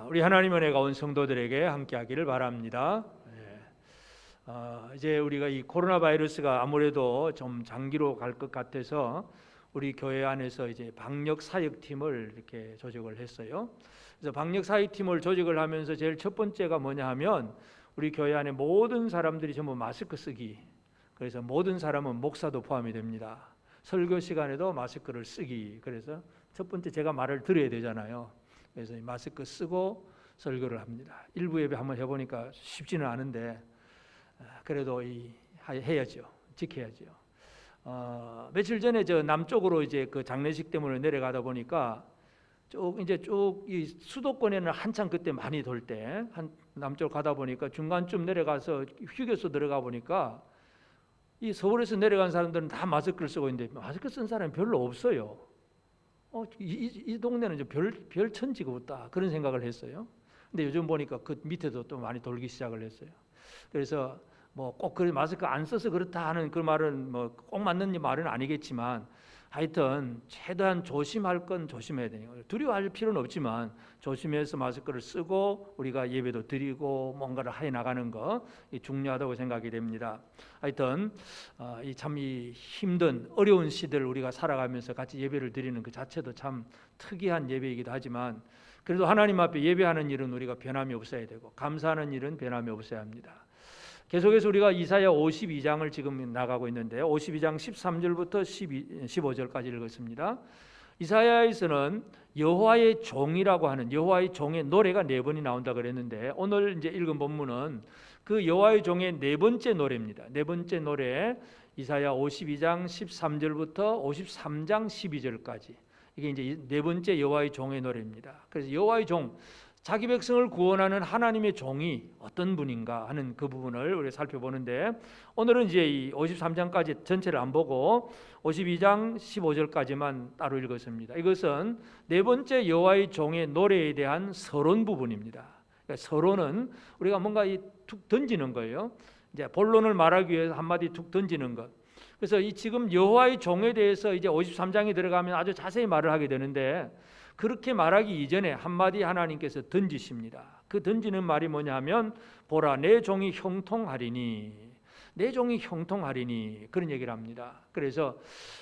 우리 하나님 은혜가 온 성도들에게 함께하기를 바랍니다. 이제 우리가 이 코로나 바이러스가 아무래도 좀 장기로 갈 것 같아서 우리 교회 안에서 이제 방역 사역팀을 이렇게 조직을 했어요. 그래서 방역 사역팀을 조직을 하면서 제일 첫 번째가 뭐냐 하면 우리 교회 안에 모든 사람들이 전부 마스크 쓰기. 그래서 모든 사람은 목사도 포함이 됩니다. 설교 시간에도 마스크를 쓰기. 그래서 첫 번째 제가 말을 들어야 되잖아요. 그래서 마스크 쓰고 설교를 합니다. 일부 예배 한번 해보니까 쉽지는 않은데 그래도 해야죠. 지켜야죠. 며칠 전에 저 남쪽으로 이제 그 장례식 때문에 내려가다 보니까 쭉 이 수도권에는 한창 그때 많이 돌 때 남쪽 가다 보니까 중간쯤 내려가서 휴게소 들어가 보니까 이 서울에서 내려간 사람들은 다 마스크를 쓰고 있는데 마스크 쓴 사람이 별로 없어요. 이 동네는 이제 별 천지가 없다 그런 생각을 했어요. 근데 요즘 보니까 그 밑에도 또 많이 돌기 시작을 했어요. 그래서 뭐 꼭 그 마스크 안 써서 그렇다 하는 그 말은 뭐 꼭 맞는 말은 아니겠지만 하여튼 최대한 조심할 건 조심해야 되는 거예요. 두려워할 필요는 없지만 조심해서 마스크를 쓰고 우리가 예배도 드리고 뭔가를 해 나가는 거 중요하다고 생각이 됩니다. 하여튼 이 힘든 어려운 시대를 우리가 살아가면서 같이 예배를 드리는 그 자체도 참 특이한 예배이기도 하지만 그래도 하나님 앞에 예배하는 일은 우리가 변함이 없어야 되고 감사하는 일은 변함이 없어야 합니다. 계속해서 우리가 이사야 52장을 지금 나가고 있는데 52장 13절부터 15절까지 읽었습니다. 이사야에서는 여호와의 종이라고 하는 여호와의 종의 노래가 4번이 나온다 그랬는데 오늘 이제 읽은 본문은 그 여호와의 종의 4번째 노래입니다. 4번째 노래 이사야 52장 13절부터 53장 12절까지 이게 이제 4번째 여호와의 종의 노래입니다. 그래서 여호와의 종 자기 백성을 구원하는 하나님의 종이 어떤 분인가 하는 그 부분을 우리가 살펴보는데 오늘은 이제 이 53장까지 전체를 안 보고 52장 15절까지만 따로 읽었습니다. 이것은 4번째 여호와의 종의 노래에 대한 서론 부분입니다. 그러니까 서론은 우리가 뭔가 툭 던지는 거예요. 이제 본론을 말하기 위해서 한마디 툭 던지는 것. 그래서 이 지금 여호와의 종에 대해서 이제 53장에 들어가면 아주 자세히 말을 하게 되는데 그렇게 말하기 이전에 한마디 하나님께서 던지십니다. 그 던지는 말이 뭐냐 하면 보라 내 종이 형통하리니 내 종이 형통하리니 그런 얘기를 합니다. 그래서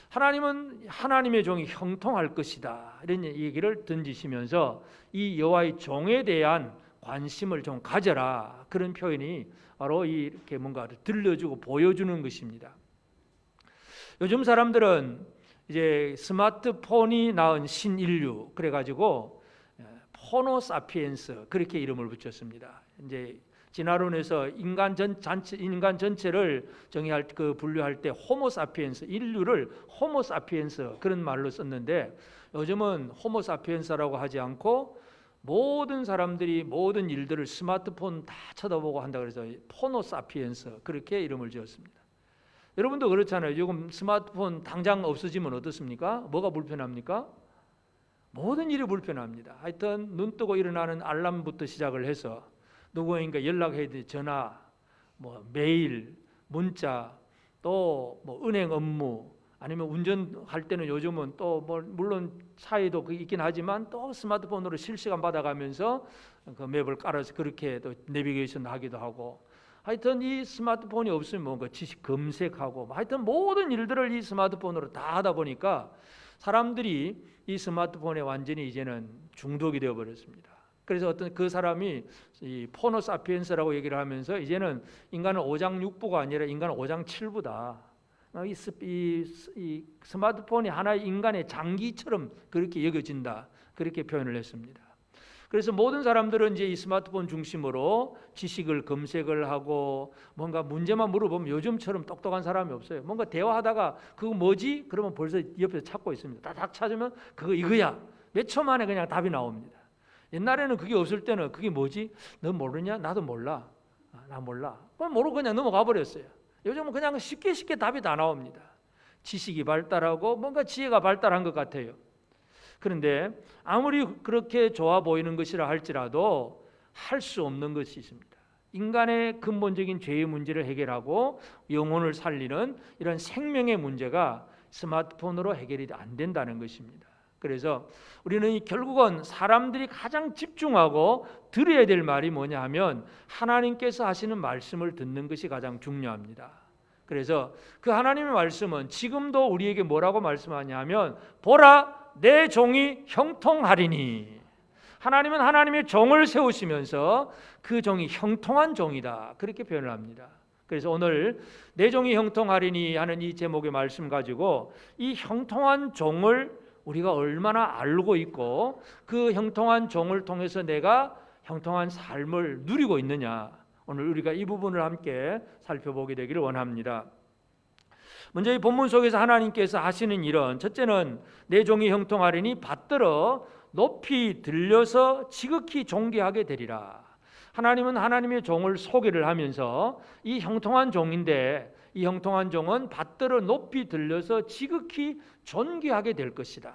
하나님은 하나님의 종이 형통할 것이다 이런 얘기를 던지시면서 이 여호와의 종에 대한 관심을 좀 가져라 그런 표현이 바로 이렇게 뭔가를 들려주고 보여주는 것입니다. 요즘 사람들은 이제 스마트폰이 낳은 신인류 그래가지고 포노사피엔스 그렇게 이름을 붙였습니다. 이제 진화론에서 인간 전체를 정의할 분류할 때 호모사피엔스 인류를 호모사피엔스 그런 말로 썼는데 요즘은 호모사피엔스라고 하지 않고 모든 사람들이 모든 일들을 스마트폰 다 쳐다보고 한다 그래서 포노사피엔스 그렇게 이름을 지었습니다. 여러분도 그렇잖아요. 지금 스마트폰 당장 없어지면 어떻습니까? 뭐가 불편합니까? 모든 일이 불편합니다. 하여튼 눈 뜨고 일어나는 알람부터 시작을 해서 누구에게 연락해야 돼 전화, 뭐 메일, 문자, 또 뭐 은행 업무 아니면 운전할 때는 요즘은 또 뭐 물론 차에도 그게 있긴 하지만 또 스마트폰으로 실시간 받아가면서 그 맵을 깔아서 그렇게 또 내비게이션 하기도 하고 하여튼 이 스마트폰이 없으면 뭔가 지식 검색하고 하여튼 모든 일들을 이 스마트폰으로 다 하다 보니까 사람들이 이 스마트폰에 완전히 이제는 중독이 되어 버렸습니다. 그래서 어떤 그 사람이 이 포노사피엔스라고 얘기를 하면서 이제는 인간은 오장육부가 아니라 인간은 오장칠부다. 이 스마트폰이 하나의 인간의 장기처럼 그렇게 여겨진다. 그렇게 표현을 했습니다. 그래서 모든 사람들은 이제 이 스마트폰 중심으로 지식을 검색을 하고 뭔가 문제만 물어보면 요즘처럼 똑똑한 사람이 없어요. 뭔가 대화하다가 그거 뭐지? 그러면 벌써 옆에서 찾고 있습니다. 딱 찾으면 그거 이거야. 몇 초 만에 그냥 답이 나옵니다. 옛날에는 그게 없을 때는 그게 뭐지? 너 모르냐? 나도 몰라. 나 몰라. 그럼 모르고 그냥 넘어가 버렸어요. 요즘은 그냥 쉽게 답이 다 나옵니다. 지식이 발달하고 뭔가 지혜가 발달한 것 같아요. 그런데 아무리 그렇게 좋아 보이는 것이라 할지라도 할 수 없는 것이 있습니다. 인간의 근본적인 죄의 문제를 해결하고 영혼을 살리는 이런 생명의 문제가 스마트폰으로 해결이 안 된다는 것입니다. 그래서 우리는 결국은 사람들이 가장 집중하고 들어야 될 말이 뭐냐 하면 하나님께서 하시는 말씀을 듣는 것이 가장 중요합니다. 그래서 그 하나님의 말씀은 지금도 우리에게 뭐라고 말씀하냐 하면 보라 내 종이 형통하리니, 하나님은 하나님의 종을 세우시면서 그 종이 형통한 종이다, 그렇게 표현을 합니다. 그래서 오늘 내 종이 형통하리니 하는 이 제목의 말씀 가지고 이 형통한 종을 우리가 얼마나 알고 있고 그 형통한 종을 통해서 내가 형통한 삶을 누리고 있느냐, 오늘 우리가 이 부분을 함께 살펴보게 되기를 원합니다. 먼저 이 본문 속에서 하나님께서 하시는 일은, 첫째는 내 종이 형통하리니 받들어 높이 들려서 지극히 존귀하게 되리라. 하나님은 하나님의 종을 소개를 하면서 이 형통한 종인데, 이 형통한 종은 받들어 높이 들려서 지극히 존귀하게 될 것이다.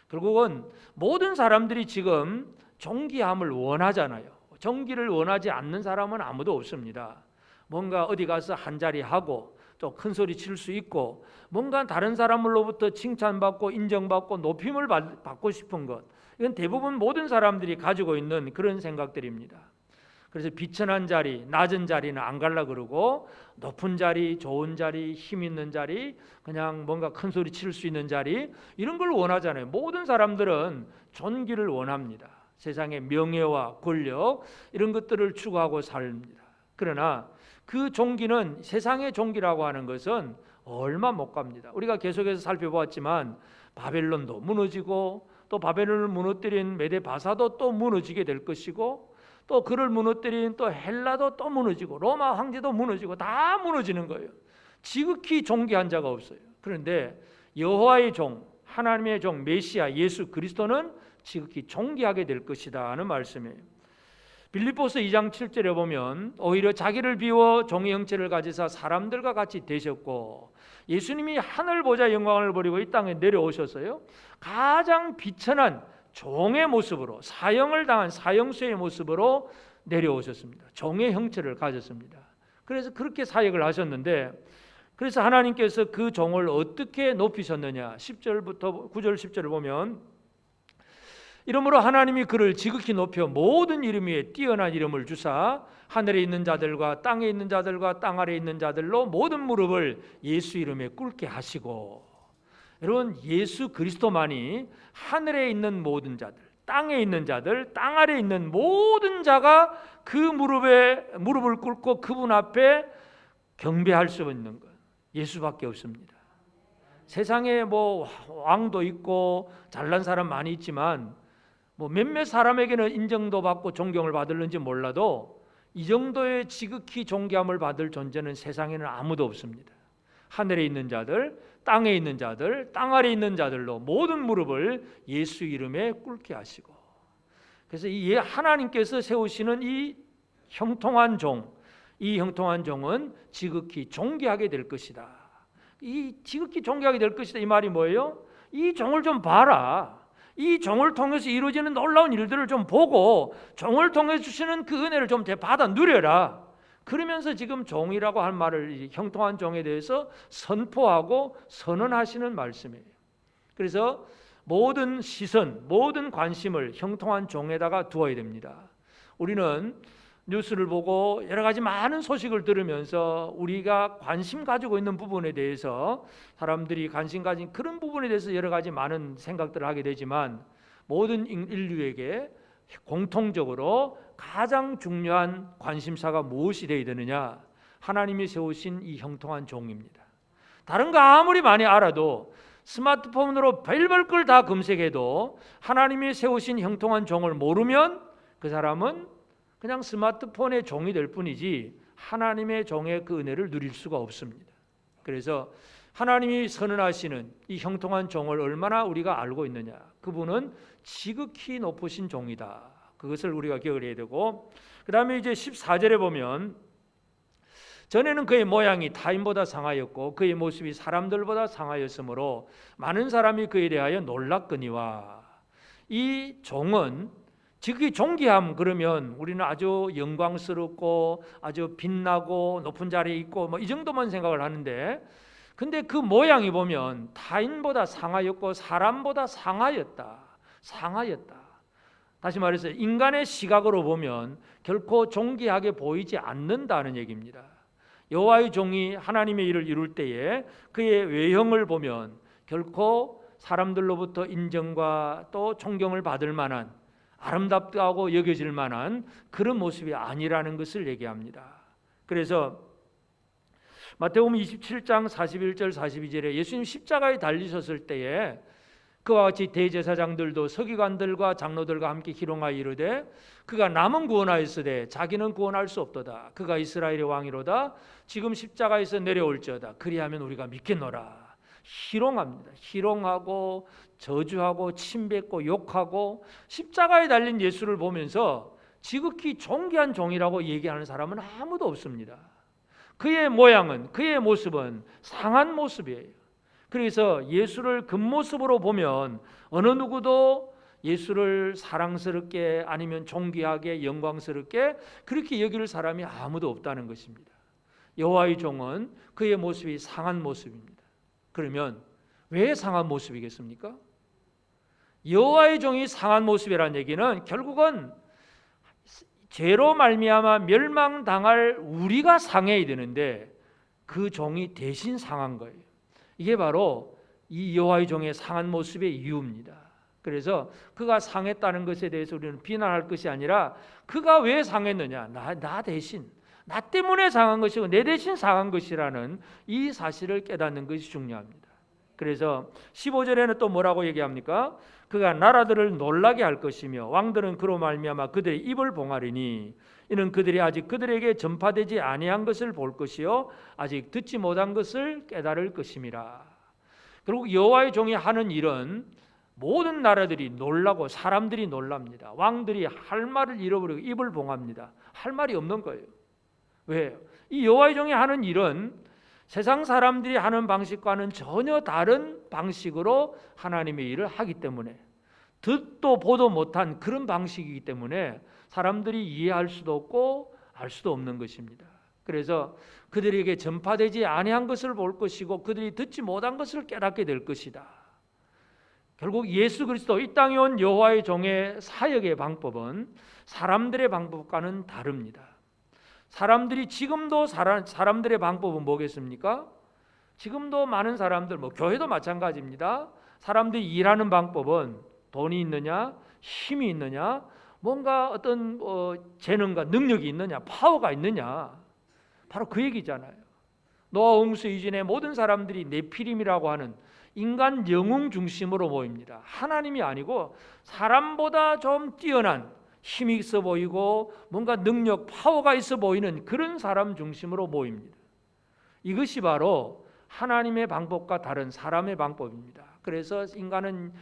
결국은 모든 사람들이 지금 존귀함을 원하잖아요. 존귀를 원하지 않는 사람은 아무도 없습니다. 뭔가 어디 가서 한 자리 하고 또 큰 소리 칠 수 있고 뭔가 다른 사람으로부터 칭찬받고 인정받고 높임을 받고 싶은 것, 이건 대부분 모든 사람들이 가지고 있는 그런 생각들입니다. 그래서 비천한 자리, 낮은 자리는 안 가려고 그러고 높은 자리, 좋은 자리, 힘 있는 자리, 그냥 뭔가 큰 소리 칠 수 있는 자리, 이런 걸 원하잖아요. 모든 사람들은 존귀를 원합니다. 세상의 명예와 권력 이런 것들을 추구하고 삽니다. 그러나 그 존귀는, 세상의 존귀라고 하는 것은 얼마 못 갑니다. 우리가 계속해서 살펴보았지만 바벨론도 무너지고 또 바벨론을 무너뜨린 메데 바사도 또 무너지게 될 것이고 또 그를 무너뜨린 또 헬라도 또 무너지고 로마 황제도 무너지고 다 무너지는 거예요. 지극히 존귀한 자가 없어요. 그런데 여호와의 종, 하나님의 종 메시아 예수 그리스도는 지극히 존귀하게 될 것이다 하는 말씀이에요. 빌립보서 2장 7절에 보면 오히려 자기를 비워 종의 형체를 가지사 사람들과 같이 되셨고, 예수님이 하늘 보좌 영광을 버리고 이 땅에 내려오셨어요. 가장 비천한 종의 모습으로, 사형을 당한 사형수의 모습으로 내려오셨습니다. 종의 형체를 가졌습니다. 그래서 그렇게 사역을 하셨는데, 그래서 하나님께서 그 종을 어떻게 높이셨느냐, 10절부터 9절 10절을 보면 이러므로 하나님이 그를 지극히 높여 모든 이름 위에 뛰어난 이름을 주사 하늘에 있는 자들과 땅에 있는 자들과 땅 아래에 있는 자들로 모든 무릎을 예수 이름에 꿇게 하시고, 여러분 예수 그리스도만이 하늘에 있는 모든 자들, 땅에 있는 자들, 땅 아래에 있는 모든 자가 그 무릎을 꿇고 그분 앞에 경배할 수 있는 것, 예수밖에 없습니다. 세상에 뭐 왕도 있고 잘난 사람 많이 있지만 뭐 몇몇 사람에게는 인정도 받고 존경을 받을는지 몰라도 이 정도의 지극히 존귀함을 받을 존재는 세상에는 아무도 없습니다. 하늘에 있는 자들, 땅에 있는 자들, 땅 아래에 있는 자들로 모든 무릎을 예수 이름에 꿇게 하시고, 그래서 이 하나님께서 세우시는 이 형통한 종, 이 형통한 종은 지극히 존귀하게 될 것이다. 이 지극히 존귀하게 될 것이다, 이 말이 뭐예요? 이 종을 좀 봐라. 이 종을 통해서 이루어지는 놀라운 일들을 좀 보고 종을 통해 주시는 그 은혜를 좀 받아 누려라. 그러면서 지금 종이라고 할 말을, 형통한 종에 대해서 선포하고 선언하시는 말씀이에요. 그래서 모든 시선, 모든 관심을 형통한 종에다가 두어야 됩니다. 우리는 뉴스를 보고 여러 가지 많은 소식을 들으면서 우리가 관심 가지고 있는 부분에 대해서, 사람들이 관심 가진 그런 부분에 대해서 여러 가지 많은 생각들을 하게 되지만, 모든 인류에게 공통적으로 가장 중요한 관심사가 무엇이 되어야 되느냐? 하나님이 세우신 이 형통한 종입니다. 다른 거 아무리 많이 알아도, 스마트폰으로 별별 걸 다 검색해도 하나님이 세우신 형통한 종을 모르면 그 사람은 그냥 스마트폰의 종이 될 뿐이지 하나님의 종의 그 은혜를 누릴 수가 없습니다. 그래서 하나님이 선언하시는 이 형통한 종을 얼마나 우리가 알고 있느냐? 그분은 지극히 높으신 종이다. 그것을 우리가 기억을 해야 되고, 그 다음에 이제 14절에 보면 전에는 그의 모양이 타인보다 상하였고 그의 모습이 사람들보다 상하였으므로 많은 사람이 그에 대하여 놀랐거니와. 이 종은 지극히 존귀함, 그러면 우리는 아주 영광스럽고 아주 빛나고 높은 자리에 있고 뭐 이 정도만 생각을 하는데, 근데 그 모양이 보면 타인보다 상하였고 사람보다 상하였다. 다시 말해서 인간의 시각으로 보면 결코 존귀하게 보이지 않는다는 얘기입니다. 여호와의 종이 하나님의 일을 이룰 때에 그의 외형을 보면 결코 사람들로부터 인정과 또 존경을 받을 만한, 아름답다고 여겨질 만한 그런 모습이 아니라는 것을 얘기합니다. 그래서 마태복음 27장 41절 42절에 예수님 십자가에 달리셨을 때에 그와 같이 대제사장들도 서기관들과 장로들과 함께 희롱하여 이르되 그가 남은 구원하였으되 자기는 구원할 수 없도다. 그가 이스라엘의 왕이로다. 지금 십자가에서 내려올지어다. 그리하면 우리가 믿겠노라. 희롱합니다. 희롱하고 저주하고 침뱉고 욕하고 십자가에 달린 예수를 보면서 지극히 존귀한 종이라고 얘기하는 사람은 아무도 없습니다. 그의 모양은, 그의 모습은 상한 모습이에요. 그래서 예수를 겉모습으로 보면 어느 누구도 예수를 사랑스럽게 아니면 존귀하게 영광스럽게 그렇게 여길 사람이 아무도 없다는 것입니다. 여호와의 종은 그의 모습이 상한 모습입니다. 그러면 왜 상한 모습이겠습니까? 여호와의 종이 상한 모습이라는 얘기는 결국은 죄로 말미암아 멸망당할 우리가 상해야 되는데 그 종이 대신 상한 거예요. 이게 바로 이 여호와의 종의 상한 모습의 이유입니다. 그래서 그가 상했다는 것에 대해서 우리는 비난할 것이 아니라 그가 왜 상했느냐, 나 대신, 나 때문에 상한 것이고 내 대신 상한 것이라는 이 사실을 깨닫는 것이 중요합니다. 그래서 15절에는 또 뭐라고 얘기합니까? 그가 나라들을 놀라게 할 것이며 왕들은 그로 말미암아 그들의 입을 봉하리니 이는 그들이 아직 그들에게 전파되지 아니한 것을 볼 것이요 아직 듣지 못한 것을 깨달을 것임이라. 결국 여호와의 종이 하는 일은 모든 나라들이 놀라고 사람들이 놀랍니다. 왕들이 할 말을 잃어버리고 입을 봉합니다. 할 말이 없는 거예요. 왜? 이 여호와의 종이 하는 일은 세상 사람들이 하는 방식과는 전혀 다른 방식으로 하나님의 일을 하기 때문에, 듣도 보도 못한 그런 방식이기 때문에 사람들이 이해할 수도 없고 알 수도 없는 것입니다. 그래서 그들에게 전파되지 아니한 것을 볼 것이고 그들이 듣지 못한 것을 깨닫게 될 것이다. 결국 예수 그리스도 이 땅에 온 여호와의 종의 사역의 방법은 사람들의 방법과는 다릅니다. 사람들이 지금도 사람들의 방법은 뭐겠습니까? 지금도 많은 사람들, 교회도 마찬가지입니다. 사람들이 일하는 방법은 돈이 있느냐, 힘이 있느냐, 뭔가 어떤 재능과 능력이 있느냐, 파워가 있느냐, 바로 그 얘기잖아요. 노아 홍수 이전에 모든 사람들이 네피림이라고 하는 인간 영웅 중심으로 모입니다. 하나님이 아니고 사람보다 좀 뛰어난 힘이 있어 보이고 뭔가 능력, 파워가 있어 보이는 그런 사람 중심으로 모입니다. 이것이 바로 하나님의 방법과 다른 사람의 방법입니다. 그래서 인간은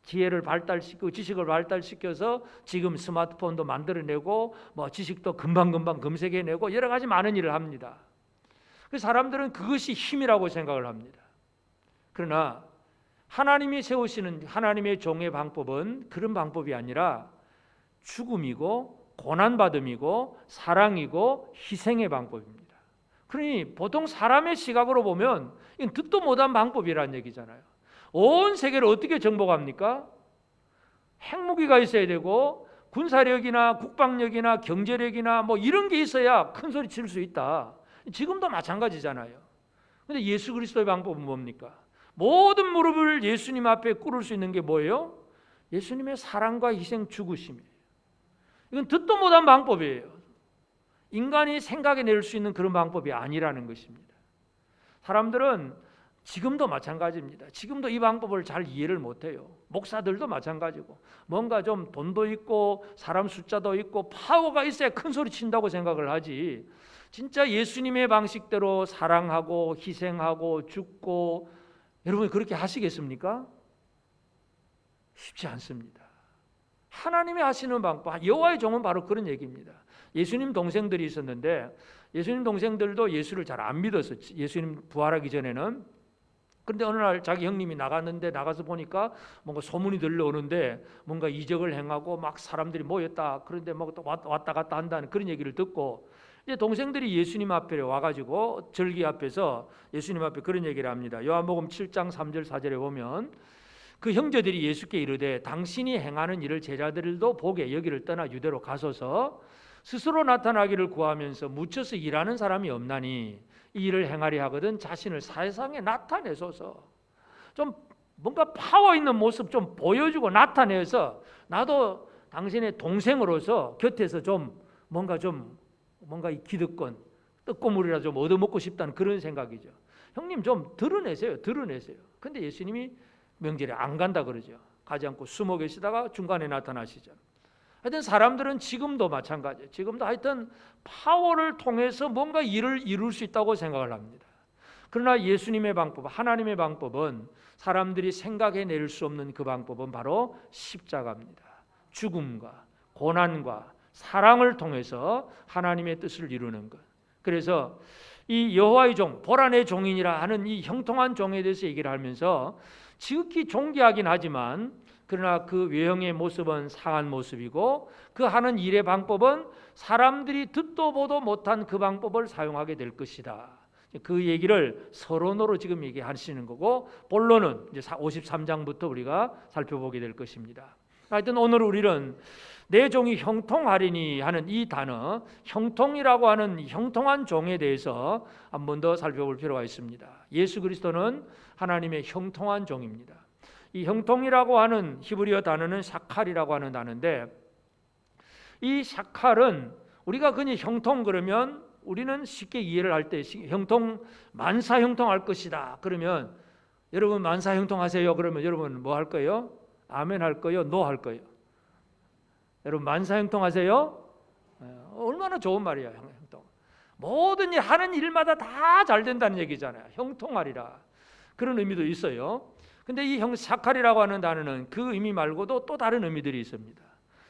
지혜를 발달시키고 지식을 발달시켜서 지금 스마트폰도 만들어내고 지식도 금방금방 검색해내고 여러 가지 많은 일을 합니다. 그 사람들은 그것이 힘이라고 생각을 합니다. 그러나 하나님이 세우시는 하나님의 종의 방법은 그런 방법이 아니라 죽음이고 고난받음이고 사랑이고 희생의 방법입니다. 그러니 보통 사람의 시각으로 보면 이건 듣도 못한 방법이라는 얘기잖아요. 온 세계를 어떻게 정복합니까? 핵무기가 있어야 되고 군사력이나 국방력이나 경제력이나 이런 게 있어야 큰 소리 칠 수 있다. 지금도 마찬가지잖아요. 그런데 예수 그리스도의 방법은 뭡니까? 모든 무릎을 예수님 앞에 꿇을 수 있는 게 뭐예요? 예수님의 사랑과 희생, 죽으심이에요. 이건 듣도 못한 방법이에요. 인간이 생각해낼 수 있는 그런 방법이 아니라는 것입니다. 사람들은 지금도 마찬가지입니다. 지금도 이 방법을 잘 이해를 못해요. 목사들도 마찬가지고 뭔가 좀 돈도 있고 사람 숫자도 있고 파워가 있어야 큰 소리 친다고 생각을 하지, 진짜 예수님의 방식대로 사랑하고 희생하고 죽고 여러분 그렇게 하시겠습니까? 쉽지 않습니다. 하나님이 하시는 방법, 여호와의 종은 바로 그런 얘기입니다. 예수님 동생들이 있었는데 예수님 동생들도 예수를 잘 안 믿었어요. 예수님 부활하기 전에는 그런데 어느 날 자기 형님이 나가서 보니까 뭔가 소문이 들려오는데 뭔가 이적을 행하고 막 사람들이 모였다. 그런데 막 또 왔다 갔다 한다는 그런 얘기를 듣고 이제 동생들이 예수님 앞에 와가지고 절기 앞에서 예수님 앞에 그런 얘기를 합니다. 요한복음 7장 3절 4절에 보면 그 형제들이 예수께 이르되 당신이 행하는 일을 제자들도 보게 여기를 떠나 유대로 가소서 스스로 나타나기를 구하면서 묻혀서 일하는 사람이 없나니 이 일을 행하려 하거든 자신을 세상에 나타내소서. 좀 뭔가 파워 있는 모습 좀 보여주고 나타내서 나도 당신의 동생으로서 곁에서 좀 뭔가 이 기득권 떡고물이라 좀 얻어먹고 싶다는 그런 생각이죠. 형님 좀 드러내세요. 근데 예수님이 명절에 안 간다 그러죠. 가지 않고 숨어 계시다가 중간에 나타나시죠. 하여튼 사람들은 지금도 마찬가지예요. 지금도 하여튼 파워를 통해서 뭔가 일을 이룰 수 있다고 생각을 합니다. 그러나 예수님의 방법, 하나님의 방법은 사람들이 생각해낼 수 없는 그 방법은 바로 십자가입니다. 죽음과 고난과 사랑을 통해서 하나님의 뜻을 이루는 것. 그래서 이 여호와의 종, 보란의 종이니라 하는 이 형통한 종에 대해서 얘기를 하면서 지극히 존귀하긴 하지만 그러나 그 외형의 모습은 상한 모습이고 그 하는 일의 방법은 사람들이 듣도 보도 못한 그 방법을 사용하게 될 것이다. 그 얘기를 서론으로 지금 얘기하시는 거고 본론은 이제 53장부터 우리가 살펴보게 될 것입니다. 하여튼 오늘 우리는 내 종이 형통하리니 하는 이 단어, 형통이라고 하는 형통한 종에 대해서 한 번 더 살펴볼 필요가 있습니다. 예수 그리스도는 하나님의 형통한 종입니다. 이 형통이라고 하는 히브리어 단어는 샤칼이라고 하는 단어인데 이 샤칼은 우리가 그냥 형통 그러면 우리는 쉽게 이해를 할 때 형통 만사 형통할 것이다. 그러면 여러분 만사 형통하세요. 그러면 여러분 뭐 할 거예요? 아멘 할 거예요? 노 할 거예요? 여러분 만사 형통하세요? 얼마나 좋은 말이야. 형통. 모든 일 하는 일마다 다 잘 된다는 얘기잖아요. 형통하리라. 그런 의미도 있어요. 근데 이 샤칼이라고 하는 단어는 그 의미 말고도 또 다른 의미들이 있습니다.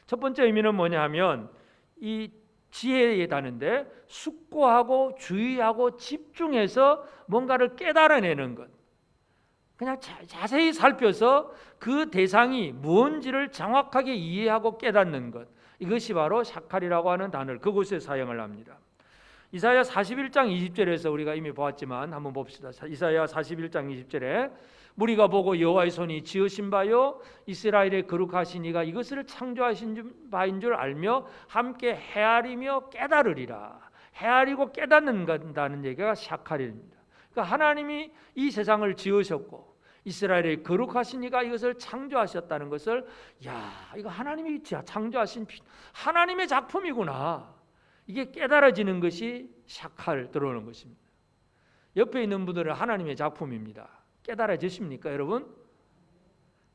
첫 번째 의미는 뭐냐 하면 이 지혜의 단어인데 숙고하고 주의하고 집중해서 뭔가를 깨달아내는 것. 그냥 자세히 살펴서 그 대상이 무엇인지를 정확하게 이해하고 깨닫는 것. 이것이 바로 샤칼이라고 하는 단어를 그곳에 사용을 합니다. 이사야 41장 20절에서 우리가 이미 보았지만 한번 봅시다. 이사야 41장 20절에 무리가 보고 여호와의 손이 지으신 바요 이스라엘의 거룩하신 이가 이것을 창조하신 바인 줄 알며 함께 헤아리며 깨달으리라. 헤아리고 깨닫는다는 얘기가 샤칼입니다. 그러니까 하나님이 이 세상을 지으셨고 이스라엘의 거룩하신 이가 이것을 창조하셨다는 것을 이거 하나님이 창조하신 하나님의 작품이구나. 이게 깨달아지는 것이 샤칼 들어오는 것입니다. 옆에 있는 분들은 하나님의 작품입니다. 깨달아지십니까 여러분?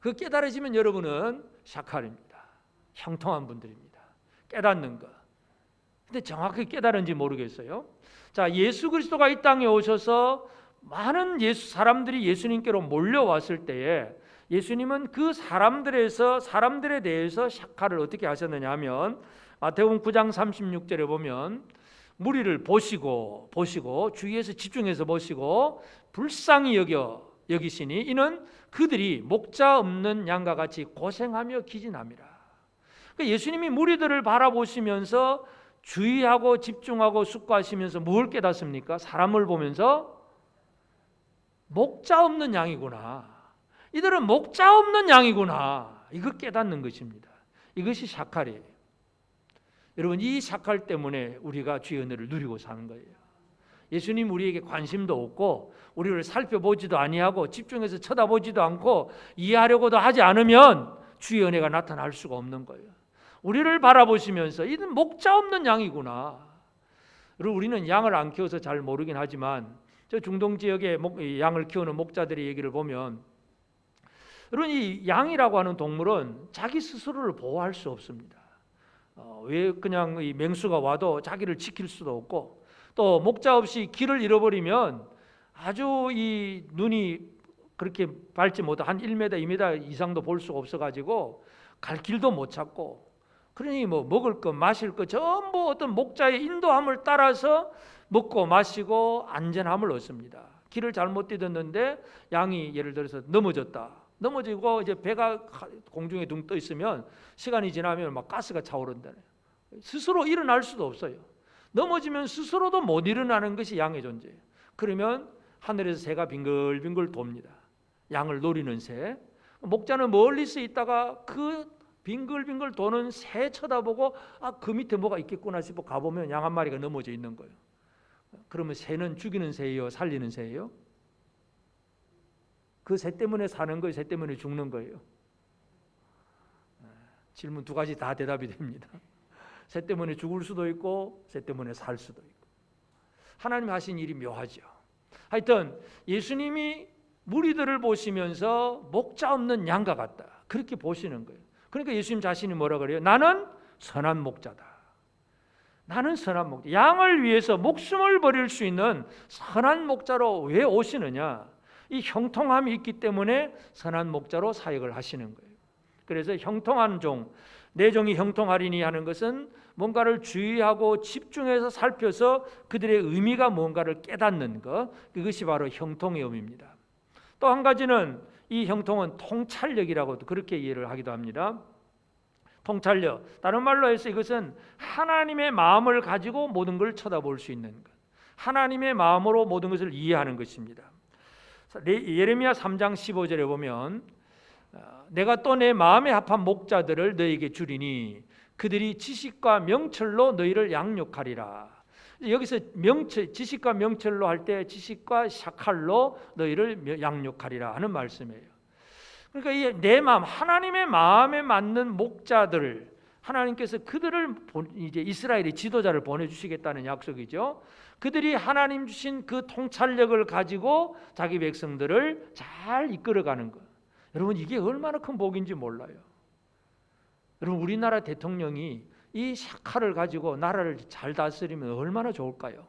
그 깨달아지면 여러분은 샤칼입니다. 형통한 분들입니다. 깨닫는 것. 근데 정확히 깨달은지 모르겠어요. 자, 예수 그리스도가 이 땅에 오셔서 많은 사람들이 예수님께로 몰려왔을 때에 예수님은 그 사람들에 대해서 샤칼을 어떻게 하셨느냐 하면 마태복음 9장 36절에 보면 무리를 보시고 주위에서 집중해서 보시고 불쌍히 여기시니 이는 그들이 목자 없는 양과 같이 고생하며 기진함이라. 그러니까 예수님이 무리들을 바라보시면서 주의하고 집중하고 숙고하시면서 뭘 깨닫습니까? 사람을 보면서 목자 없는 양이구나. 이들은 목자 없는 양이구나. 이거 깨닫는 것입니다. 이것이 샤칼이에요. 여러분 이 샤칼 때문에 우리가 주의 은혜를 누리고 사는 거예요. 예수님 우리에게 관심도 없고 우리를 살펴보지도 아니하고 집중해서 쳐다보지도 않고 이해하려고도 하지 않으면 주의 은혜가 나타날 수가 없는 거예요. 우리를 바라보시면서 이는 목자 없는 양이구나. 그리고 우리는 양을 안 키워서 잘 모르긴 하지만 저 중동 지역에 양을 키우는 목자들의 얘기를 보면 여러분 이 양이라고 하는 동물은 자기 스스로를 보호할 수 없습니다. 왜 그냥 이 맹수가 와도 자기를 지킬 수도 없고 또 목자 없이 길을 잃어버리면 아주 이 눈이 그렇게 밝지 못해 한 1m, 2m 이상도 볼 수가 없어가지고 갈 길도 못 찾고 그러니 뭐 먹을 것 마실 것 전부 어떤 목자의 인도함을 따라서 먹고 마시고 안전함을 얻습니다. 길을 잘못 뛰었는데 양이 예를 들어서 넘어졌다. 넘어지고 이제 배가 공중에 둥 떠 있으면 시간이 지나면 막 가스가 차오른다. 스스로 일어날 수도 없어요. 넘어지면 스스로도 못 일어나는 것이 양의 존재예요. 그러면 하늘에서 새가 빙글빙글 돕니다. 양을 노리는 새. 목자는 멀리서 있다가 그 빙글빙글 도는 새 쳐다보고 그 밑에 뭐가 있겠구나 싶어 가보면 양 한 마리가 넘어져 있는 거예요. 그러면 새는 죽이는 새예요, 살리는 새예요? 그 새 때문에 사는 거예요, 새 때문에 죽는 거예요? 질문 두 가지 다 대답이 됩니다. 새 때문에 죽을 수도 있고 새 때문에 살 수도 있고. 하나님 하신 일이 묘하죠. 하여튼 예수님이 무리들을 보시면서 목자 없는 양과 같다, 그렇게 보시는 거예요. 그러니까 예수님 자신이 뭐라 그래요? 나는 선한 목자다. 나는 선한 목자. 양을 위해서 목숨을 버릴 수 있는 선한 목자로 왜 오시느냐? 이 형통함이 있기 때문에 선한 목자로 사역을 하시는 거예요. 그래서 형통한 종, 내 종이 형통하리니 하는 것은 뭔가를 주의하고 집중해서 살펴서 그들의 의미가 뭔가를 깨닫는 것, 그것이 바로 형통의 의미입니다. 또 한 가지는 이 형통은 통찰력이라고도 그렇게 이해를 하기도 합니다. 통찰력, 다른 말로 해서 이것은 하나님의 마음을 가지고 모든 걸 쳐다볼 수 있는 것, 하나님의 마음으로 모든 것을 이해하는 것입니다. 예레미야 3장 15절에 보면 내가 또 내 마음에 합한 목자들을 너에게 주리니 그들이 지식과 명철로 너희를 양육하리라. 여기서 지식과 명철로 할 때 지식과 샤칼로 너희를 양육하리라 하는 말씀이에요. 그러니까 이 내 마음, 하나님의 마음에 맞는 목자들, 하나님께서 그들을 이제 이스라엘의 지도자를 보내주시겠다는 약속이죠. 그들이 하나님 주신 그 통찰력을 가지고 자기 백성들을 잘 이끌어가는 것. 여러분, 이게 얼마나 큰 복인지 몰라요. 여러분, 우리나라 대통령이 이 샤칼을 가지고 나라를 잘 다스리면 얼마나 좋을까요?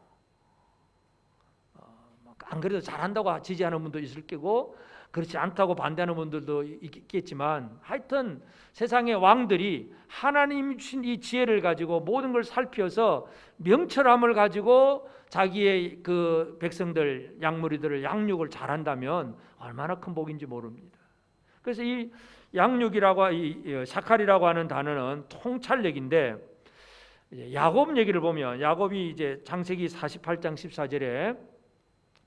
안 그래도 잘한다고 지지하는 분도 있을 거고 그렇지 않다고 반대하는 분들도 있겠지만, 하여튼 세상의 왕들이 하나님 주신 이 지혜를 가지고 모든 걸 살펴서 명철함을 가지고 자기의 그 백성들, 양무리들을 양육을 잘한다면 얼마나 큰 복인지 모릅니다. 그래서 이 양육이라고, 이 샤칼이라고 하는 단어는 통찰력인데, 야곱 얘기를 보면 야곱이 이제 창세기 48장 14절에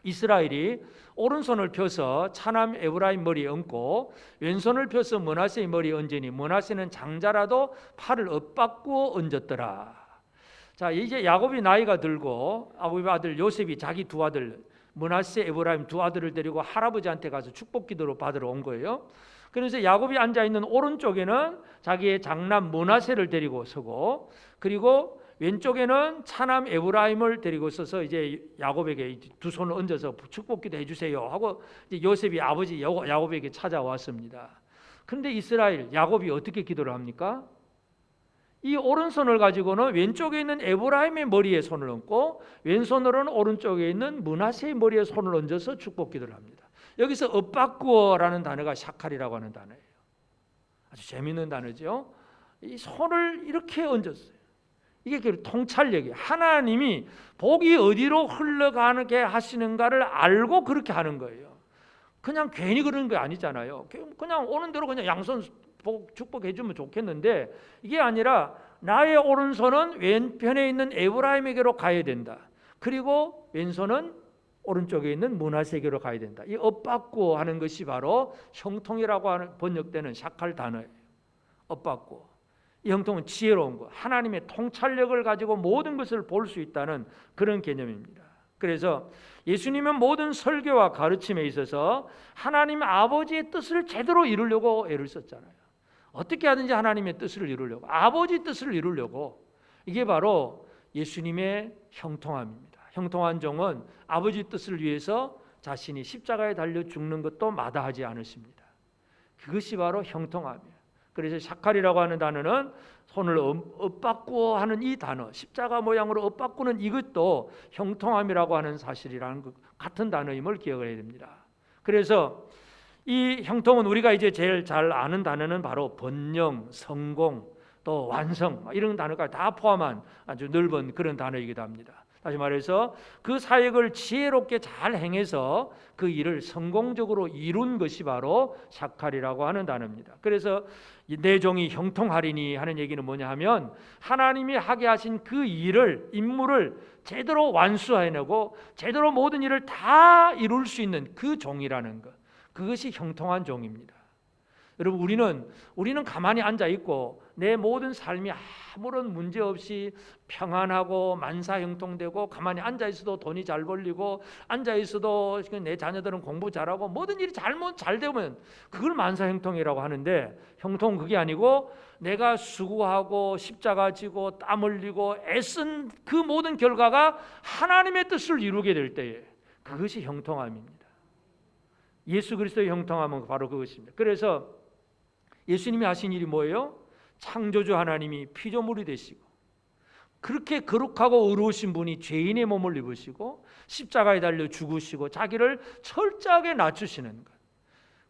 이스라엘이 오른손을 펴서 차남 에브라임 머리에 얹고 왼손을 펴서 므낫세의 머리에 얹으니 므낫세는 장자라도 팔을 엇바꾸어 얹었더라. 자, 이제 야곱이 나이가 들고 야곱의 아들 요셉이 자기 두 아들 므낫세, 에브라임 두 아들을 데리고 할아버지한테 가서 축복 기도를 받으러 온 거예요. 그래서 야곱이 앉아 있는 오른쪽에는 자기의 장남 므낫세를 데리고 서고, 그리고 왼쪽에는 차남 에브라임을 데리고 서서 이제 야곱에게 두 손을 얹어서 축복기도 해주세요 하고 이제 요셉이 아버지 야곱에게 찾아왔습니다. 그런데 이스라엘 야곱이 어떻게 기도를 합니까? 이 오른손을 가지고는 왼쪽에 있는 에브라임의 머리에 손을 얹고 왼손으로는 오른쪽에 있는 므낫세의 머리에 손을 얹어서 축복기도를 합니다. 여기서 엇바꾸어라는 단어가 샤칼이라고 하는 단어예요. 아주 재미있는 단어죠. 이 손을 이렇게 얹었어요. 이게 그 통찰력이, 하나님이 복이 어디로 흘러가게 하시는가를 알고 그렇게 하는 거예요. 그냥 괜히 그러는 게 아니잖아요. 그냥 오는 대로 그냥 양손 축복해 주면 좋겠는데, 이게 아니라 나의 오른손은 왼편에 있는 에브라임에게로 가야 된다. 그리고 왼손은 오른쪽에 있는 므낫세에게로 가야 된다. 이 엇바꾸어 하는 것이 바로 형통이라고 하는 번역되는 샤칼 단어예요. 엇바꾸어. 이 형통은 지혜로운 것, 하나님의 통찰력을 가지고 모든 것을 볼 수 있다는 그런 개념입니다. 그래서 예수님은 모든 설교와 가르침에 있어서 하나님 아버지의 뜻을 제대로 이루려고 애를 썼잖아요. 어떻게 하든지 하나님의 뜻을 이루려고, 아버지 뜻을 이루려고. 이게 바로 예수님의 형통함입니다. 형통한 종은 아버지 뜻을 위해서 자신이 십자가에 달려 죽는 것도 마다하지 않으십니다. 그것이 바로 형통함이에요. 그래서 샤칼이라고 하는 단어는 손을 엇바꾸어 하는 이 단어, 십자가 모양으로 엇바꾸는 이것도 형통함이라고 하는 사실이라는 것 같은 단어임을 기억을 해야 됩니다. 그래서 이 형통은 우리가 이제 제일 잘 아는 단어는 바로 번영, 성공, 또 완성, 이런 단어가 다 포함한 아주 넓은 그런 단어이기도 합니다. 다시 말해서 그 사역을 지혜롭게 잘 행해서 그 일을 성공적으로 이룬 것이 바로 샤칼이라고 하는 단어입니다. 그래서 내 종이 형통하리니 하는 얘기는 뭐냐 하면 하나님이 하게 하신 그 일을, 임무를 제대로 완수해내고 제대로 모든 일을 다 이룰 수 있는 그 종이라는 것, 그것이 형통한 종입니다. 여러분, 우리는 가만히 앉아 있고 내 모든 삶이 아무런 문제 없이 평안하고 만사형통되고 가만히 앉아 있어도 돈이 잘 벌리고 앉아 있어도 내 자녀들은 공부 잘하고 모든 일이 잘 되면 그걸 만사형통이라고 하는데, 형통 그게 아니고 내가 수고하고 십자가 지고 땀 흘리고 애쓴 그 모든 결과가 하나님의 뜻을 이루게 될 때에 그것이 형통함입니다. 예수 그리스도의 형통함은 바로 그것입니다. 그래서 예수님이 하신 일이 뭐예요? 창조주 하나님이 피조물이 되시고 그렇게 거룩하고 의로우신 분이 죄인의 몸을 입으시고 십자가에 달려 죽으시고 자기를 철저하게 낮추시는 것,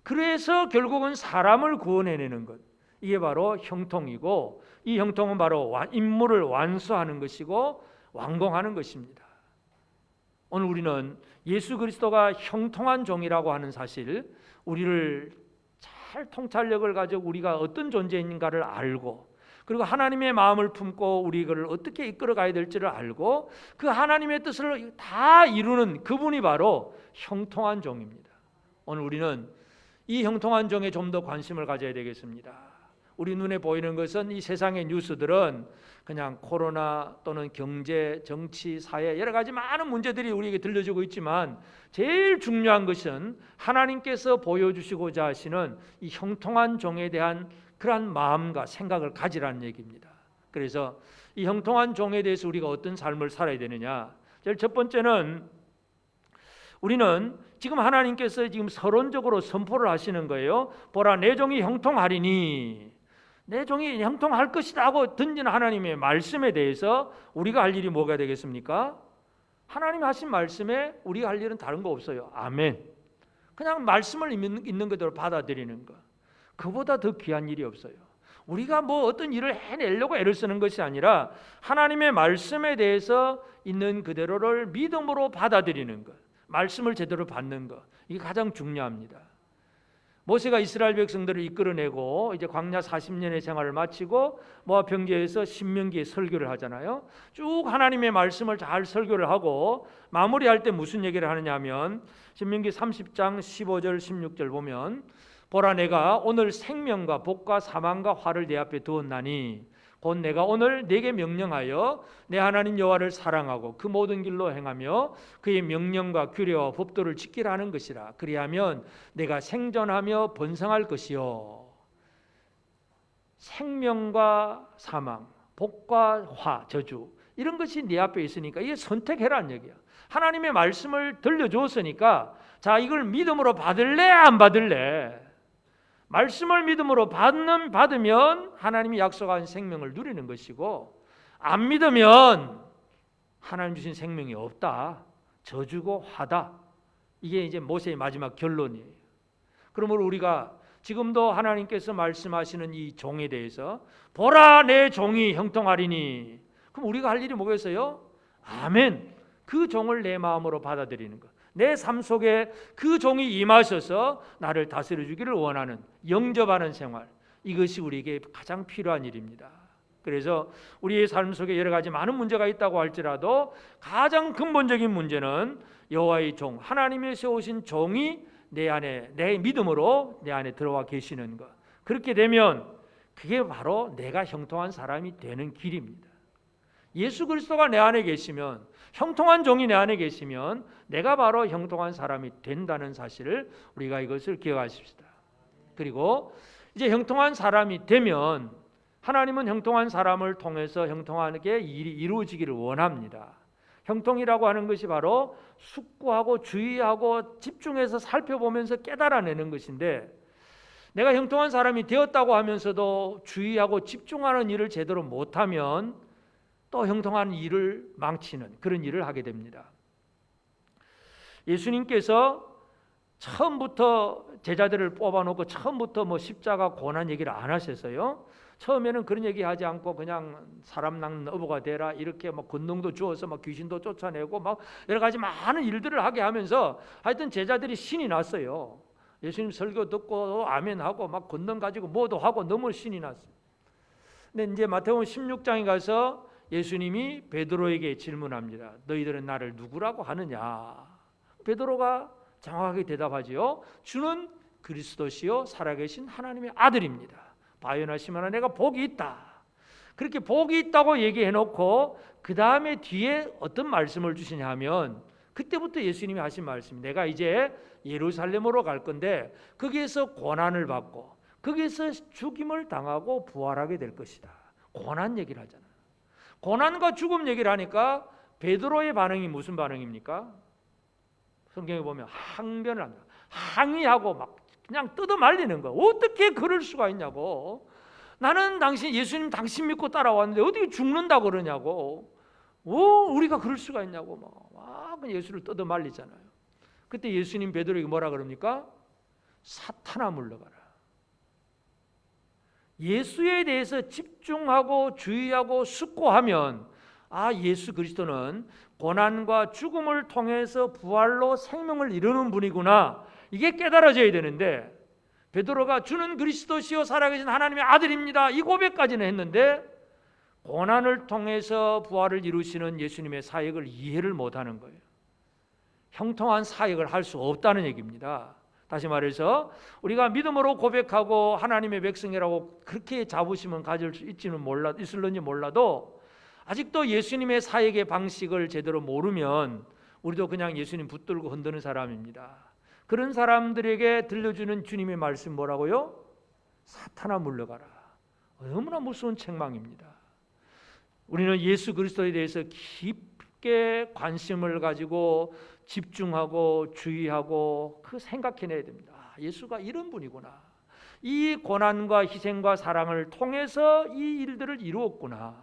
그래서 결국은 사람을 구원해내는 것, 이게 바로 형통이고, 이 형통은 바로 임무를 완수하는 것이고 완공하는 것입니다. 오늘 우리는 예수 그리스도가 형통한 종이라고 하는 사실, 우리를 잘 통찰력을 가지고 우리가 어떤 존재인가를 알고, 그리고 하나님의 마음을 품고 우리 이걸 어떻게 이끌어가야 될지를 알고 그 하나님의 뜻을 다 이루는 그분이 바로 형통한 종입니다. 오늘 우리는 이 형통한 종에 좀 더 관심을 가져야 되겠습니다. 우리 눈에 보이는 것은, 이 세상의 뉴스들은 그냥 코로나 또는 경제, 정치, 사회 여러 가지 많은 문제들이 우리에게 들려주고 있지만 제일 중요한 것은 하나님께서 보여주시고자 하시는 이 형통한 종에 대한 그러한 마음과 생각을 가지라는 얘기입니다. 그래서 이 형통한 종에 대해서 우리가 어떤 삶을 살아야 되느냐, 제일 첫 번째는 우리는 지금 하나님께서 지금 서론적으로 선포를 하시는 거예요. 보라, 내 종이 형통하리니, 내 종이 형통할 것이다 하고 던진 하나님의 말씀에 대해서 우리가 할 일이 뭐가 되겠습니까? 하나님 하신 말씀에 우리가 할 일은 다른 거 없어요. 아멘. 그냥 말씀을 있는 그대로 받아들이는 것, 그보다 더 귀한 일이 없어요. 우리가 뭐 어떤 일을 해내려고 애를 쓰는 것이 아니라 하나님의 말씀에 대해서 있는 그대로를 믿음으로 받아들이는 것, 말씀을 제대로 받는 것, 이게 가장 중요합니다. 모세가 이스라엘 백성들을 이끌어내고 이제 광야 40년의 생활을 마치고 모압 평지에서 신명기에 설교를 하잖아요. 쭉 하나님의 말씀을 잘 설교를 하고 마무리할 때 무슨 얘기를 하느냐면, 신명기 30장 15절 16절 보면, 보라, 내가 오늘 생명과 복과 사망과 화를 내 앞에 두었나니 곧 내가 오늘 네게 명령하여 내 하나님 여호와를 사랑하고 그 모든 길로 행하며 그의 명령과 규례와 법도를 지키라 하는 것이라. 그리하면 내가 생존하며 번성할 것이요, 생명과 사망, 복과 화, 저주, 이런 것이 네 앞에 있으니까 이게 선택해라는 얘기야. 하나님의 말씀을 들려주었으니까 자, 이걸 믿음으로 받을래 안 받을래? 말씀을 믿음으로 받으면 하나님이 약속한 생명을 누리는 것이고, 안 믿으면 하나님 주신 생명이 없다, 저주고 화다. 이게 이제 모세의 마지막 결론이에요. 그러므로 우리가 지금도 하나님께서 말씀하시는 이 종에 대해서, 보라, 내 종이 형통하리니, 그럼 우리가 할 일이 뭐겠어요? 아멘. 그 종을 내 마음으로 받아들이는 것, 내 삶 속에 그 종이 임하셔서 나를 다스려 주기를 원하는, 영접하는 생활, 이것이 우리에게 가장 필요한 일입니다. 그래서 우리의 삶 속에 여러 가지 많은 문제가 있다고 할지라도 가장 근본적인 문제는 여호와의 종, 하나님이 세우신 종이 내 안에, 내 믿음으로 내 안에 들어와 계시는 것, 그렇게 되면 그게 바로 내가 형통한 사람이 되는 길입니다. 예수 그리스도가 내 안에 계시면, 형통한 종이 내 안에 계시면 내가 바로 형통한 사람이 된다는 사실을 우리가 이것을 기억하십시다. 그리고 이제 형통한 사람이 되면 하나님은 형통한 사람을 통해서 형통하게 일이 이루어지기를 원합니다. 형통이라고 하는 것이 바로 숙고하고 주의하고 집중해서 살펴보면서 깨달아내는 것인데, 내가 형통한 사람이 되었다고 하면서도 주의하고 집중하는 일을 제대로 못하면 또 형통한 일을 망치는 그런 일을 하게 됩니다. 예수님께서 처음부터 제자들을 뽑아놓고 처음부터 십자가 고난 얘기를 안 하셨어요. 처음에는 그런 얘기 하지 않고 그냥 사람 낚는 어부가 되라 이렇게 막 권능도 주어서 막 귀신도 쫓아내고 막 여러 가지 많은 일들을 하게 하면서 하여튼 제자들이 신이 났어요. 예수님 설교 듣고 아멘하고 막 권능 가지고 뭐도 하고 너무 신이 났어요. 근데 이제 마태복음 16장에 가서 예수님이 베드로에게 질문합니다. 너희들은 나를 누구라고 하느냐? 베드로가 정확하게 대답하지요. 주는 그리스도시요 살아계신 하나님의 아들입니다. 바요나시마나 내가 복이 있다. 그렇게 복이 있다고 얘기해 놓고 그 다음에 뒤에 어떤 말씀을 주시냐 하면 그때부터 예수님이 하신 말씀, 내가 이제 예루살렘으로 갈 건데 거기에서 고난을 받고 거기에서 죽임을 당하고 부활하게 될 것이다. 고난 얘기를 하잖아요. 고난과 죽음 얘기를 하니까 베드로의 반응이 무슨 반응입니까? 성경에 보면 항변을 합니다. 항의하고 막 그냥 뜯어 말리는 거예요. 어떻게 그럴 수가 있냐고. 나는 예수님 당신 믿고 따라왔는데 어떻게 죽는다고 그러냐고. 우리가 그럴 수가 있냐고 막 예수를 뜯어 말리잖아요. 그때 예수님 베드로에게 뭐라 그럽니까? 사탄아 물러가라. 예수에 대해서 집중하고 주의하고 숙고하면 예수 그리스도는 고난과 죽음을 통해서 부활로 생명을 이루는 분이구나. 이게 깨달아져야 되는데 베드로가 주는 그리스도시요 살아계신 하나님의 아들입니다. 이 고백까지는 했는데 고난을 통해서 부활을 이루시는 예수님의 사역을 이해를 못하는 거예요. 형통한 사역을 할 수 없다는 얘기입니다. 다시 말해서 우리가 믿음으로 고백하고 하나님의 백성이라고 그렇게 자부심은 가질 수 있을는지 몰라도 아직도 예수님의 사역의 방식을 제대로 모르면 우리도 그냥 예수님 붙들고 흔드는 사람입니다. 그런 사람들에게 들려주는 주님의 말씀 뭐라고요? 사탄아 물러가라. 너무나 무서운 책망입니다. 우리는 예수 그리스도에 대해서 깊게 관심을 가지고 집중하고 주의하고 생각해내야 됩니다. 예수가 이런 분이구나. 이 고난과 희생과 사랑을 통해서 이 일들을 이루었구나.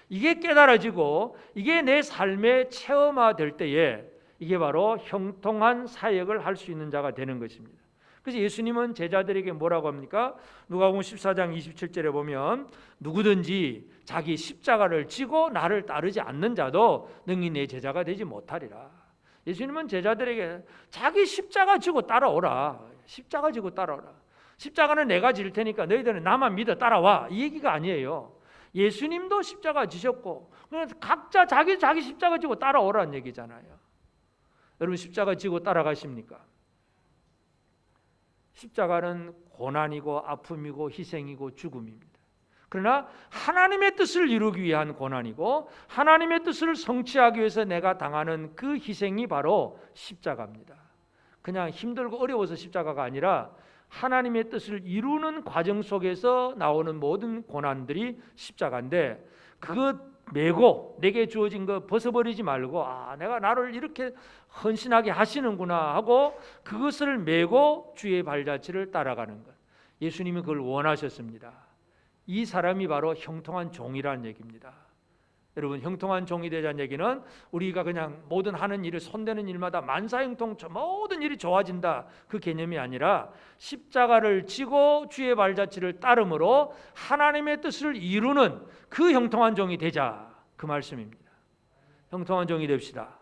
이게 깨달아지고 이게 내 삶의 체험화될 때에 이게 바로 형통한 사역을 할 수 있는 자가 되는 것입니다. 그래서 예수님은 제자들에게 뭐라고 합니까? 누가복음 14장 27절에 보면 누구든지 자기 십자가를 지고 나를 따르지 않는 자도 능히 내 제자가 되지 못하리라. 예수님은 제자들에게 자기 십자가 지고 따라오라. 십자가 지고 따라오라. 십자가는 내가 질 테니까 너희들은 나만 믿어 따라와. 이 얘기가 아니에요. 예수님도 십자가 지셨고 각자 자기 십자가 지고 따라오라는 얘기잖아요. 여러분 십자가 지고 따라가십니까? 십자가는 고난이고 아픔이고 희생이고 죽음입니다. 그러나 하나님의 뜻을 이루기 위한 고난이고 하나님의 뜻을 성취하기 위해서 내가 당하는 그 희생이 바로 십자가입니다. 그냥 힘들고 어려워서 십자가가 아니라 하나님의 뜻을 이루는 과정 속에서 나오는 모든 고난들이 십자가인데 그것 메고 내게 주어진 거 벗어버리지 말고 내가 나를 이렇게 헌신하게 하시는구나 하고 그것을 메고 주의 발자취를 따라가는 것. 예수님이 그걸 원하셨습니다. 이 사람이 바로 형통한 종이라는 얘기입니다. 여러분 형통한 종이 되자는 얘기는 우리가 그냥 모든 하는 일을 손대는 일마다 만사형통 모든 일이 좋아진다 그 개념이 아니라 십자가를 지고 주의 발자취를 따름으로 하나님의 뜻을 이루는 그 형통한 종이 되자 그 말씀입니다. 형통한 종이 됩시다.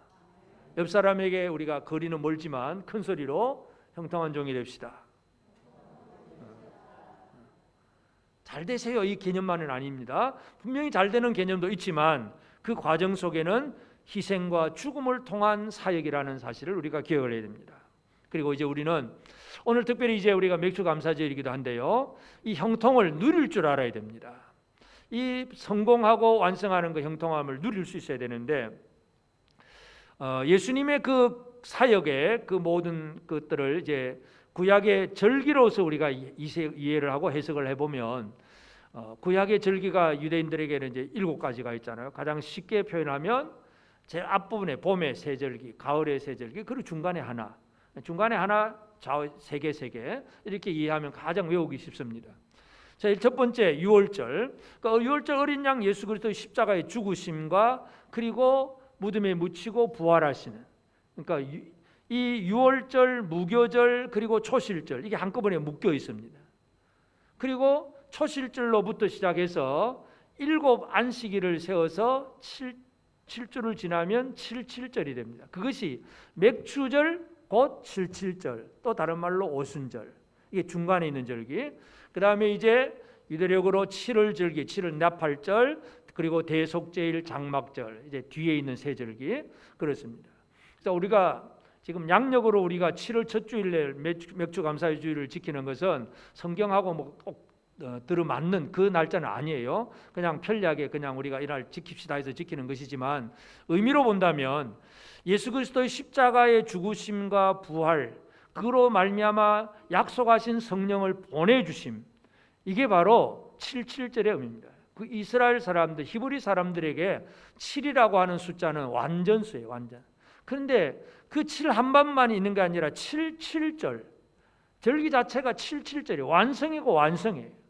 옆 사람에게 우리가 거리는 멀지만 큰 소리로 형통한 종이 됩시다. 잘 되세요 이 개념만은 아닙니다. 분명히 잘 되는 개념도 있지만 그 과정 속에는 희생과 죽음을 통한 사역이라는 사실을 우리가 기억을 해야 됩니다. 그리고 이제 우리는 오늘 특별히 이제 우리가 맥주감사절이기도 한데요, 이 형통을 누릴 줄 알아야 됩니다. 이 성공하고 완성하는 그 형통함을 누릴 수 있어야 되는데 예수님의 그 사역의 그 모든 것들을 이제 구약의 절기로서 우리가 이해를 하고 해석을 해보면 구약의 절기가 유대인들에게는 이제 7가지가 있잖아요. 가장 쉽게 표현하면 제일 앞부분에 봄의 세 절기, 가을의 세 절기, 그리고 중간에 하나 좌우 세 개 이렇게 이해하면 가장 외우기 쉽습니다. 자, 첫 번째 유월절, 그러니까 유월절 어린 양 예수 그리스도의 십자가의 죽으심과 그리고 무덤에 묻히고 부활하시는, 그러니까 이 유월절, 무교절 그리고 초실절 이게 한꺼번에 묶여 있습니다. 그리고 초실절로부터 시작해서 7 안식일을 세워서 7주를 지나면 77절이 됩니다. 그것이 맥추절 곧 77절, 또 다른 말로 오순절, 이게 중간에 있는 절기. 그 다음에 이제 유대력으로 7월 절기, 7월 나팔절, 그리고 대속제일 장막절, 이제 뒤에 있는 세 절기 그렇습니다. 그래서 우리가 지금 양력으로 우리가 7월 첫 주일날 맥주 감사의 주일을 지키는 것은 성경하고 꼭 들어맞는 그 날짜는 아니에요. 그냥 편리하게 그냥 우리가 이날 지킵시다 해서 지키는 것이지만, 의미로 본다면 예수 그리스도의 십자가의 죽으심과 부활, 그로 말미암아 약속하신 성령을 보내주심, 이게 바로 77절의 의미입니다. 그 이스라엘 사람들, 히브리 사람들에게 7이라고 하는 숫자는 완전수예요, 완전. 그런데 그 7 한 번만 있는 게 아니라 77절, 절기 자체가 77절이 완성이고 완성이에요.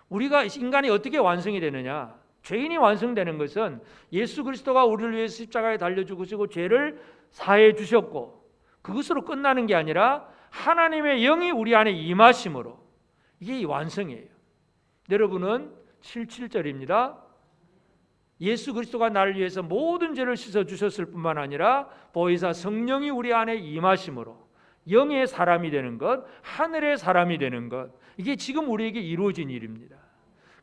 우리가 인간이 어떻게 완성이 되느냐? 죄인이 완성되는 것은 예수 그리스도가 우리를 위해서 십자가에 달려 죽으시고 죄를 사해 주셨고, 그것으로 끝나는 게 아니라 하나님의 영이 우리 안에 임하심으로, 이게 완성이에요. 여러분은 77절입니다. 예수 그리스도가 나를 위해서 모든 죄를 씻어 주셨을 뿐만 아니라 보혜사 성령이 우리 안에 임하심으로 영의 사람이 되는 것, 하늘의 사람이 되는 것, 이게 지금 우리에게 이루어진 일입니다.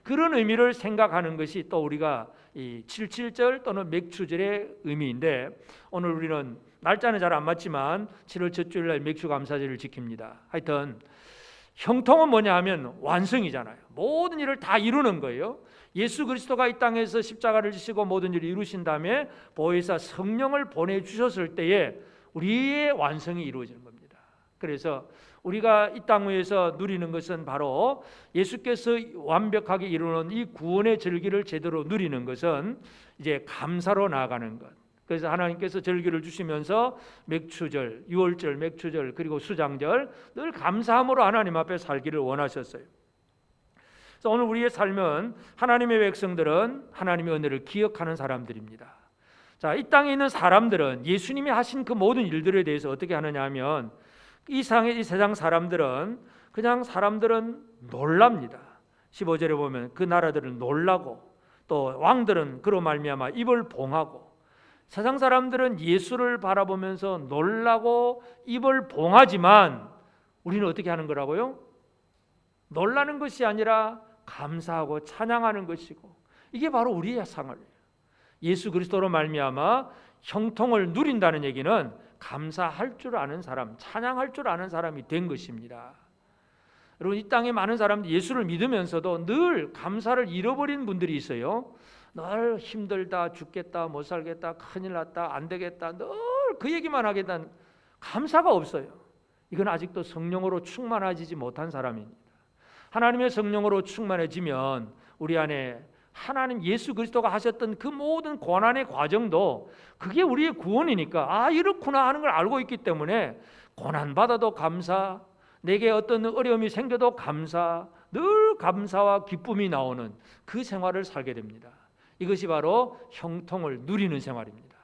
그런 의미를 생각하는 것이 또 우리가 이 77절 또는 맥추절의 의미인데, 오늘 우리는 날짜는 잘 안 맞지만 7월 첫 주일날 맥추 감사절을 지킵니다. 하여튼 형통은 뭐냐 하면 완성이잖아요. 모든 일을 다 이루는 거예요. 예수 그리스도가 이 땅에서 십자가를 지시고 모든 일을 이루신 다음에 보혜사 성령을 보내주셨을 때에 우리의 완성이 이루어지는 겁니다. 그래서 우리가 이 땅 위에서 누리는 것은 바로 예수께서 완벽하게 이루는 이 구원의 절기를 제대로 누리는 것은 이제 감사로 나아가는 것. 그래서 하나님께서 절기를 주시면서 맥추절, 유월절, 맥추절, 그리고 수장절 늘 감사함으로 하나님 앞에 살기를 원하셨어요. 그래서 오늘 우리의 삶은, 하나님의 백성들은 하나님의 은혜를 기억하는 사람들입니다. 자, 이 땅에 있는 사람들은 예수님이 하신 그 모든 일들에 대해서 어떻게 하느냐 하면, 이 세상 사람들은 사람들은 놀랍니다. 15절에 보면 그 나라들은 놀라고, 또 왕들은 그로 말미암아 입을 봉하고, 세상 사람들은 예수를 바라보면서 놀라고 입을 봉하지만 우리는 어떻게 하는 거라고요? 놀라는 것이 아니라 감사하고 찬양하는 것이고, 이게 바로 우리의 생활이에요. 예수 그리스도로 말미암아 형통을 누린다는 얘기는 감사할 줄 아는 사람, 찬양할 줄 아는 사람이 된 것입니다. 여러분, 이 땅에 많은 사람들이 예수를 믿으면서도 늘 감사를 잃어버린 분들이 있어요. 늘 힘들다, 죽겠다, 못 살겠다, 큰일 났다, 안 되겠다, 늘 그 얘기만 하겠다는, 감사가 없어요. 이건 아직도 성령으로 충만하지 못한 사람입니다. 하나님의 성령으로 충만해지면 우리 안에 하나님 예수 그리스도가 하셨던 그 모든 고난의 과정도 그게 우리의 구원이니까, 이렇구나 하는 걸 알고 있기 때문에 고난받아도 감사, 내게 어떤 어려움이 생겨도 감사, 늘 감사와 기쁨이 나오는 그 생활을 살게 됩니다. 이것이 바로 형통을 누리는 생활입니다.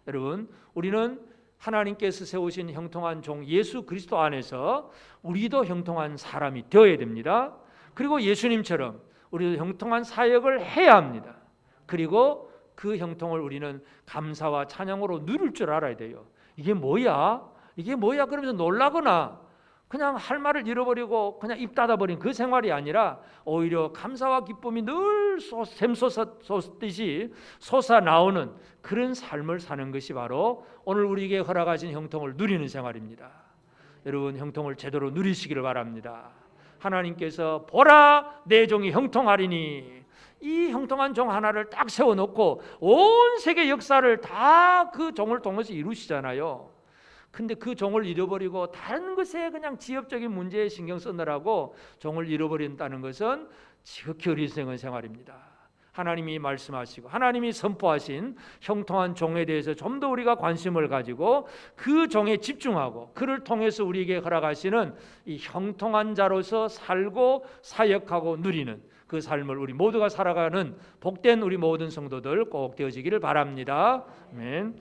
여러분, 우리는 하나님께서 세우신 형통한 종 예수 그리스도 안에서 우리도 형통한 사람이 되어야 됩니다. 그리고 예수님처럼 우리도 형통한 사역을 해야 합니다. 그리고 그 형통을 우리는 감사와 찬양으로 누릴 줄 알아야 돼요. 이게 뭐야? 그러면서 놀라거나 그냥 할 말을 잃어버리고 그냥 입 닫아버린 그 생활이 아니라, 오히려 감사와 기쁨이 늘 샘솟듯이 솟아나오는 그런 삶을 사는 것이 바로 오늘 우리에게 허락하신 형통을 누리는 생활입니다. 여러분, 형통을 제대로 누리시기를 바랍니다. 하나님께서 보라 내 종이 형통하리니, 이 형통한 종 하나를 딱 세워놓고 온 세계 역사를 다 그 종을 통해서 이루시잖아요. 근데 그 종을 잃어버리고 다른 것에 그냥 지엽적인 문제에 신경 쓰느라고 종을 잃어버린다는 것은 지극히 어리석은 생활입니다. 하나님이 말씀하시고 하나님이 선포하신 형통한 종에 대해서 좀 더 우리가 관심을 가지고 그 종에 집중하고, 그를 통해서 우리에게 허락하시는 이 형통한 자로서 살고 사역하고 누리는 그 삶을 우리 모두가 살아가는 복된 우리 모든 성도들 꼭 되어지기를 바랍니다. 아멘.